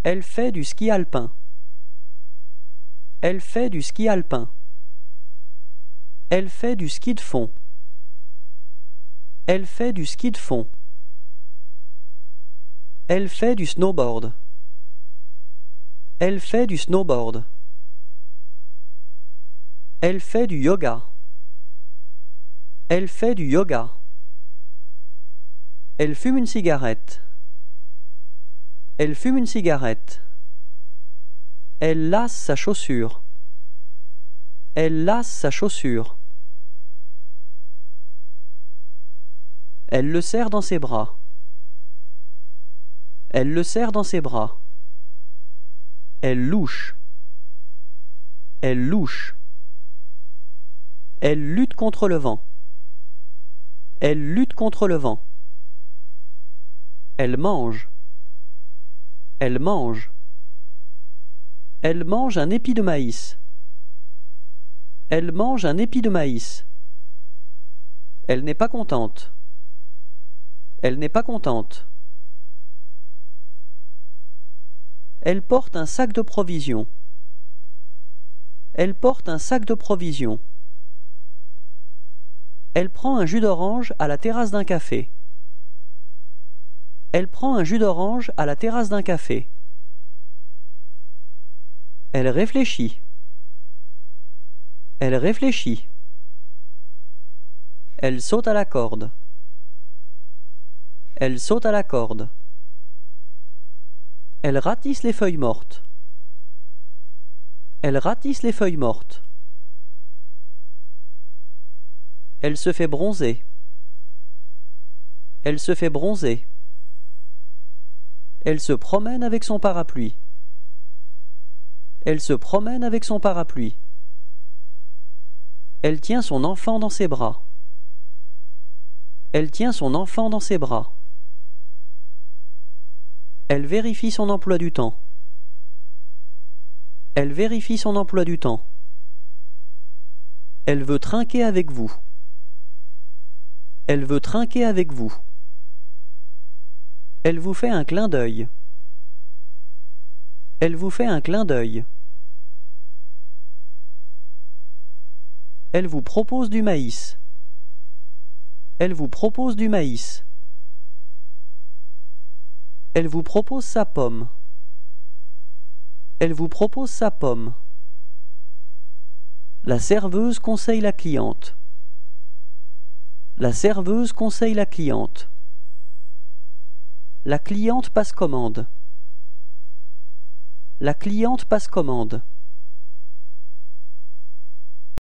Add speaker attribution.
Speaker 1: Elle fait du ski alpin. Elle fait du ski alpin. Elle fait du ski de fond. Elle fait du ski de fond. Elle fait du snowboard. Elle fait du snowboard. Elle fait du yoga. Elle fait du yoga. Elle fume une cigarette. Elle fume une cigarette. Elle lasse sa chaussure. Elle lasse sa chaussure. Elle le serre dans ses bras. Elle le serre dans ses bras. Elle louche. Elle louche. Elle lutte contre le vent. Elle lutte contre le vent. Elle mange. Elle mange. Elle mange un épi de maïs. Elle mange un épi de maïs. Elle n'est pas contente. Elle n'est pas contente. Elle porte un sac de provisions. Elle porte un sac de provisions. Elle prend un jus d'orange à la terrasse d'un café. Elle prend un jus d'orange à la terrasse d'un café. Elle réfléchit. Elle réfléchit. Elle saute à la corde. Elle saute à la corde. Elle ratisse les feuilles mortes. Elle ratisse les feuilles mortes. Elle se fait bronzer. Elle se fait bronzer. Elle se promène avec son parapluie. Elle se promène avec son parapluie. Elle tient son enfant dans ses bras. Elle tient son enfant dans ses bras. Elle vérifie son emploi du temps. Elle vérifie son emploi du temps. Elle veut trinquer avec vous. Elle veut trinquer avec vous. Elle vous fait un clin d'œil. Elle vous fait un clin d'œil. Elle vous propose du maïs. Elle vous propose du maïs. Elle vous propose sa pomme. Elle vous propose sa pomme. La serveuse conseille la cliente. La serveuse conseille la cliente. La cliente passe commande. La cliente passe commande.